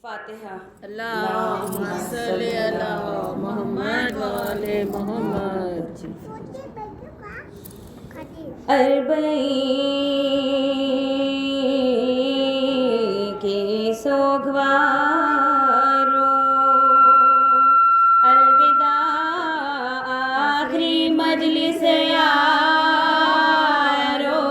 फातिहा। अल्लाहुम्मा सल्ली अला मोहम्मद व आले मोहम्मद। अरबईं के सोगवारो अलविदा आखिरी मजलिस यारो,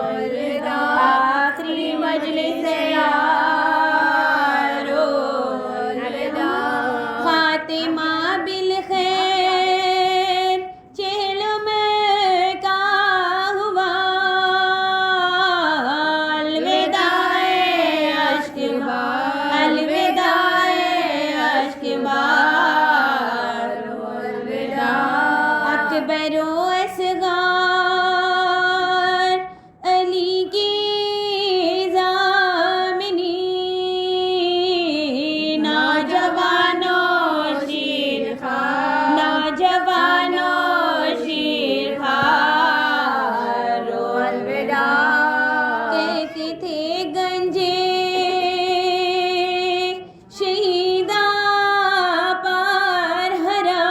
अलविदा आखिरी मजलिस यारो, अलविदा फातिमा बिल खैर चेहलों में का हुआ, अलविदाए अश्क बार, अलविदाए अश्क बार, अलविदा अकबरो असगार अली की ज़ामिनी, नौजवानों शीर खार, नौजवानों शीर खार, अलविदा कहते थे गंजे शहीदा पर हराम,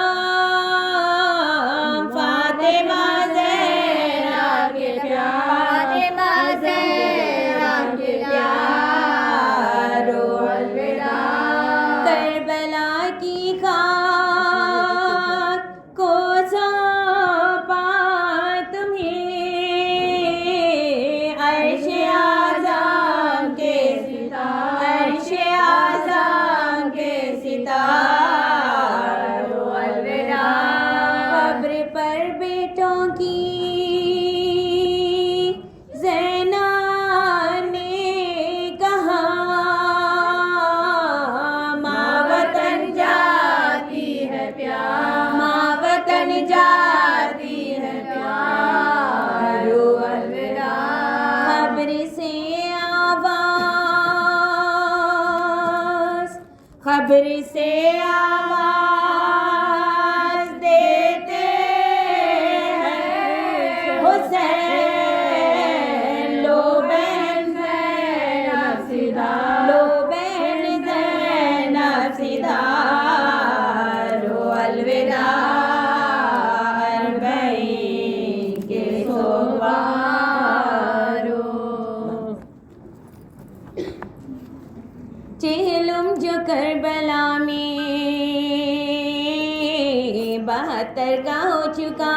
फातिमा ज़हरा के प्यार, फातिमा ज़हरा के प्यार, अलविदा करबला की खाक को सौंपा तुम्हें, अर्श-ए आज़म के सितार, अर्श-ए आज़म के सितार, अलविदा कब्र पर बेटों की ज़ैना ने कहा, माँ वतन जाती है प्यार, माँ वतन जाती है प्यार, अलविदा खबर से आवाज़, खबर से आवाज़ देते हैं हुसैन, लो बहन ज़ैनब सिदा, लो बहन ज़ैनब सिदा, अलविदा अरबईं के सोगवारो। चेहलुम जो करबला में 72 का हो चुका,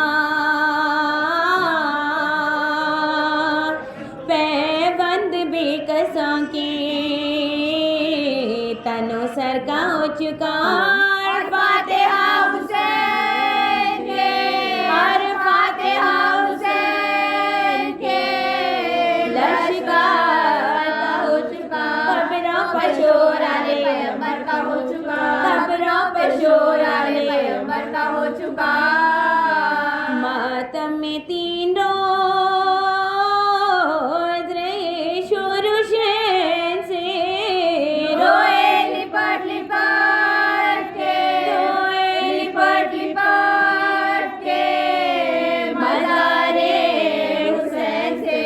पैबंद बेकसों के तनो सर का हो चुका, और फातिहा हुसैन के, और फातिहा हुसैन के लश्कर का हो चुका, खबरों पर शोर आले पैगंबर का हो चुका, खबरों पर शोर आले पैगंबर का हो चुका, मातम में 3 रोज रहे शोर शैन से, रोए लिपट लिपट के, रोए लिपट लिपट के मज़ारे हुसैन से,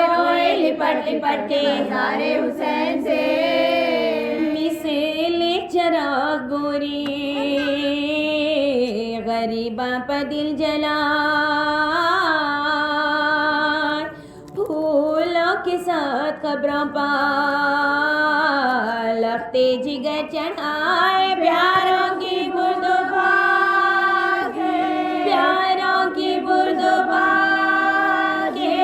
रोए लिपट लिपट के मज़ारे हुसैन से, मिसले चराग गोरी गरीबा पर दिल जला, फूलों के साथ खबरों पर लखते जिगर चढ़ाए, प्यारों की बुर्दुबा के, प्यारों की बुर्दुबा के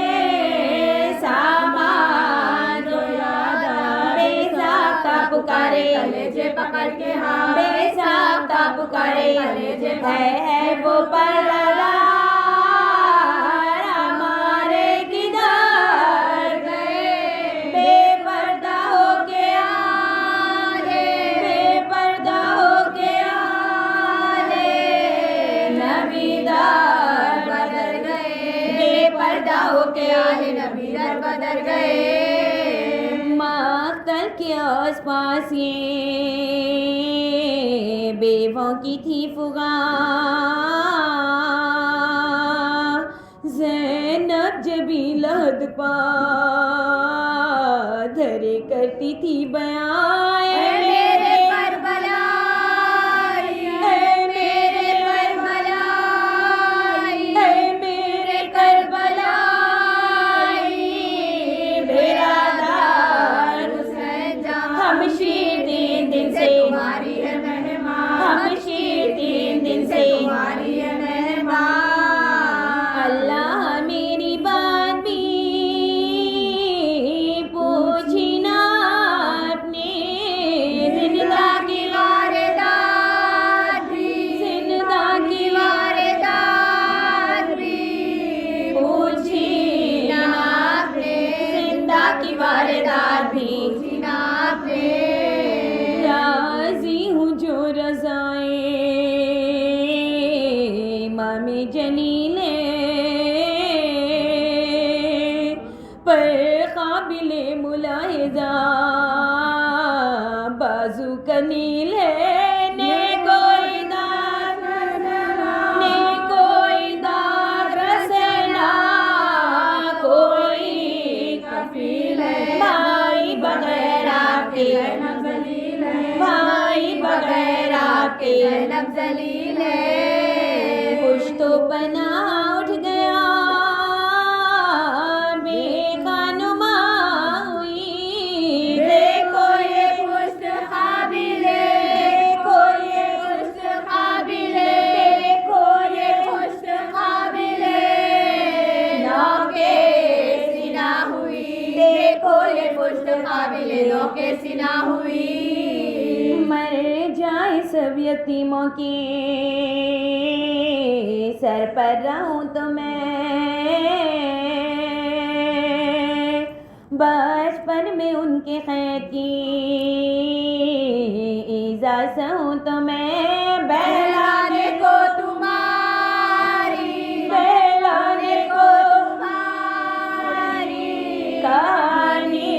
सामान जो याद आए, बेसाख्ता पुकारे कलेजे पकड़ के, हाँ बेसाख्ता पुकारे कलेजे, है वो पर्दा हमारे किधर गए, बेपर्दा होके आले, बेपर्दा होके आले, नबीदार बदल गए, बेपर्दा होके आले, नबीदार बदल गए, मक्तल के आस पास ये बेवों की थी पुकार, ज़ैनब जबी लहद पा धरे करती थी बयां, जो रज़ाए इमाम जलीले पर काबिले मुलाहिज़ा बाजू कनील है ने कोई दाद रसना कोई कफील है भाई बगैर आपके भाई बगैर आपके जलील है कुछ तो बना उठ गया बेखानुमा हुई देखो ये पुष्ट काबिले देखो ये पुष्ट काबिले देखो ये पुष्ट काबिले नौके सिना हुई देखो ये पुष्ट काबिले नौके सिना हुई मर जाए सब यतीमों की सर पर रहूं तो मैं बचपन में उनके खैर की ईज़ा सहूं तो मैं बहलाने को तुम्हारी बहलाने को तुम्हारी कहानी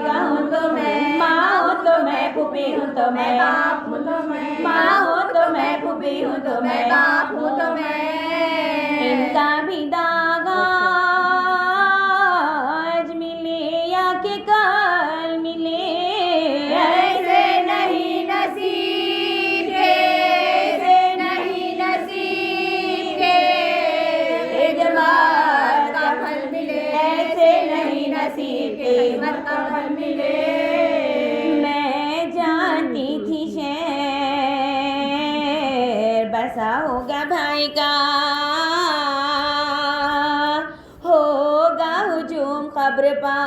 कहूं तो मैं माँ हूँ तो मैं फूफी हूँ तो मैं बाप हूँ तो मैं माँ हूँ तो मैं फूफी हूँ तो मैं बाप हूँ तो मैं इनका भी दागा आज मिले या कि कल मिले ऐसे नहीं नसीब के ऐसे नहीं नसीब के खिदमत का फल मिले ऐसे नहीं नसीब के खिदमत का फल मिले मैं जानती थी शेर बसा होगा भाई का होगा हुजूम खबर पा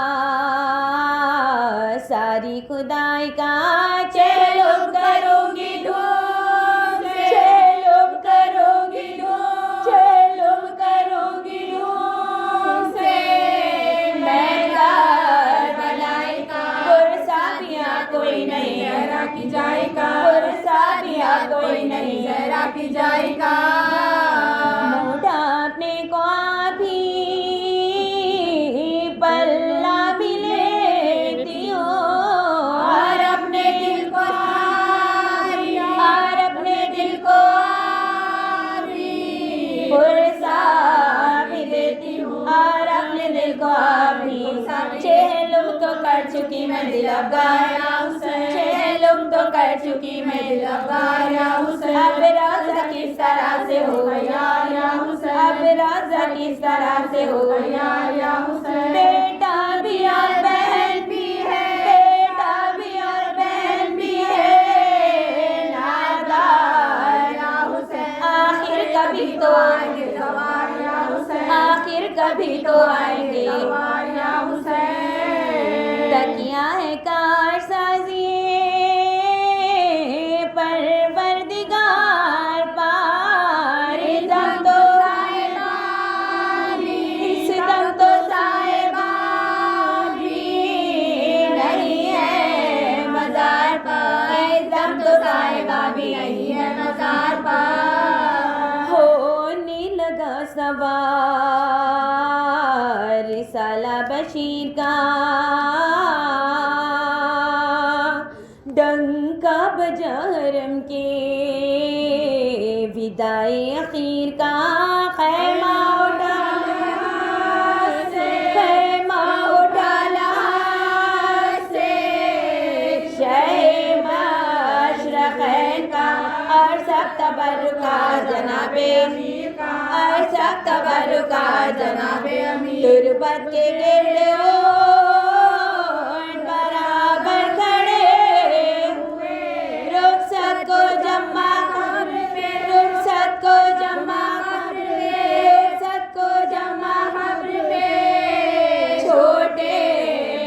सारी खुदाई का चेलुम करूंगी धूम से चेलुम करूंगी धूम चेलुम करूंगी धूम से मैं करबलाई का पुरसादियाँ कोई नहीं जरा की जाएगा पुरसादियाँ कोई नहीं जरा की जाएगा मोटा अपने को भी पल्ला भी लेती हो और अपने दिल को और अपने दिल को पुरसा भी देती हूँ और अपने दिल को भी चेहलुम तो कर चुकी मैं दिल अफगाया चेहलुम तो कर चुकी मैं दिल अफगाया अब राजा किस तरह से हो गया अब राजा किस तरह से हो गया बेटा भी और बहन भी है बेटा भी और बहन भी है नादार आखिर कभी तो आएंगे आखिर कभी तो आएंगे तकिया है कारसाजी परवरदिगार पार इस दम तो साहिबा भी नहीं है मज़ार पर इस दम तो साहिबा भी नहीं है मज़ार पर होने लगा सवार रिसाला बशीर का डंका बजा हरम के विदाई अखीर का खैमा उठा से शहे मशरक़ैन का और सब तबरुका जनाबे और सब तबरुका जनाबे तुरबत के गिर्द बराबर खड़े हुए रुखसत को जमा रुखसत को जमा रुखसत को जमा छोटे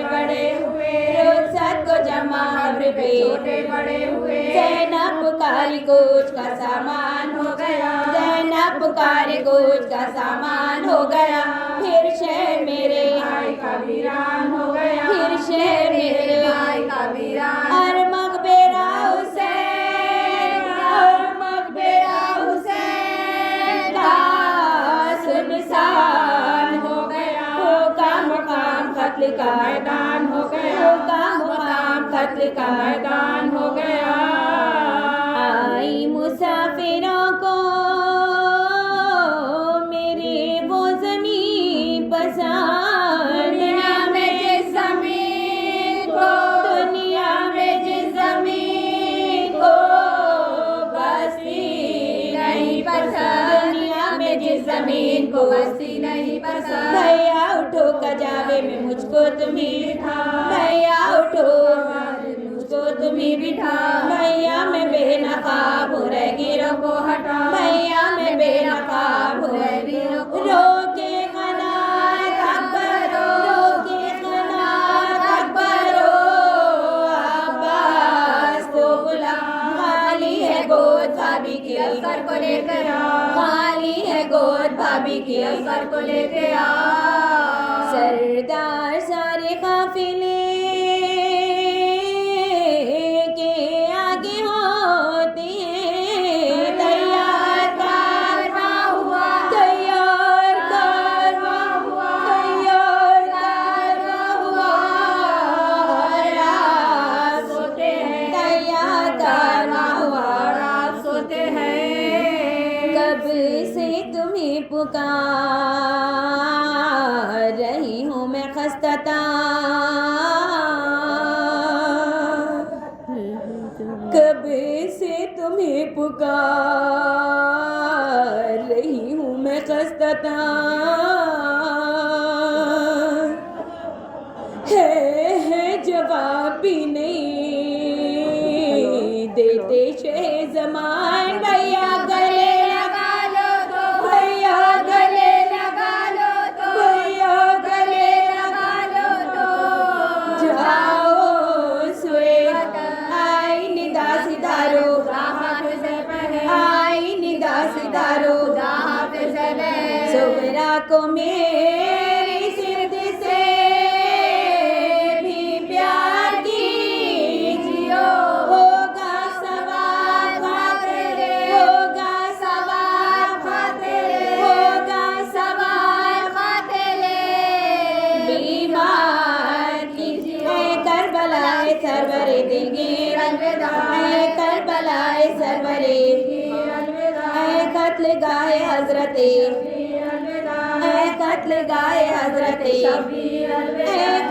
बड़े हुए रुखसत को जमा छोटे बड़े हुए ज़ैनब पुकारी कुछ का सामान हो गया ज़ैनब पुकारी कुछ का सामान हो गया फिर शहर मेरे भाई का वीरान हो गया फिर शहर मेरे भाई का वीरान और मकबरा हुसैन का मैदान हो गया। आई मुसाफिरों को मेरी वो ज़मीन पसंद, दुनिया में जिस ज़मीन को, दुनिया में जिस ज़मीन को बस्ती नहीं पसंद, दुनिया में जिस ज़मीन को बस्ती नहीं पसंद। भैया उठो कजावे में मुझको तुम्ही बिठा, भैया उठो मुझको तुम्ही बिठा। भैया मैं बेनकाब हूँ रे गिरों को हटा, भैया मैं बेनकाब हूँ रे गिरों को। रोके क़नात अकबरो, रोके क़नात अकबरो, अब्बास को बुला। खाली है गोद भाभी की असगर को लेकर आ, खाली है गोद भाभी की असगर को लेकर आ। सरदार सारे काफिले के आगे होते हैं, तैयार कारवा हुआ, तैयार कारवा हुआ, तैयार कारवा हुआ। और आप सोते हैं, तैयार कारवा हुआ, और आप सोते हैं। कब से तुम्हें पुकार रही हूँ मैं खस्ता, कब से तुम्हें पुकार रही हूँ मैं खस्ता। है जवाब भी नहीं देते शह ज़मान। भैया गले लगा लो तो, भैया गले लगा लो तो, भैया गले लगा लो तो। जाओ सोए आई निदा सितारो, आई निदा सितारो, सुगरा को मेरी सिर्द से भी प्यार कीजियो। होगा सवाल खातिरे, होगा सवाल खातिरे, होगा सवाल खातिरे। बीमार कीजिए करबलाए सरवरे दिलगीर अलविदा, करबलाए सरवरे कत्ल गाए हजरते, कत्ल गाए हजरते।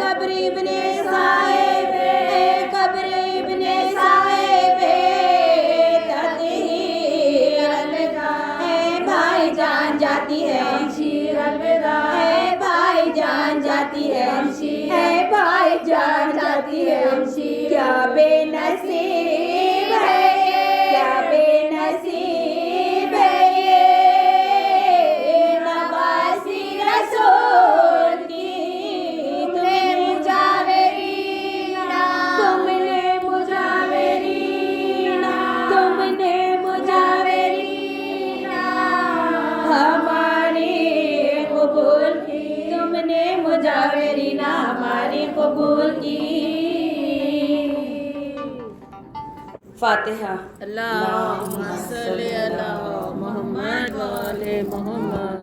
कब्र इब्ने साहिब, कब्र इब्ने साहिब तत्हीर अलविदा। भाई जान जाती है शमशीर अलविदा, भाई जान जाती है शमशीर, भाई जान जाती है शमशीर। क्या बेनसीब है, क्या बेनसीब है ये नवासी रसूल की। तुमने मुजावरी ना, तुमने मुजावरी ना, तुमने मुजावरी ना हमारी कबूल की, तुमने मुजावरी ना हमारी कबूल की। फातिहा। अल्लाहुम्मा सल्ली अला मोहम्मद व आले मोहम्मद।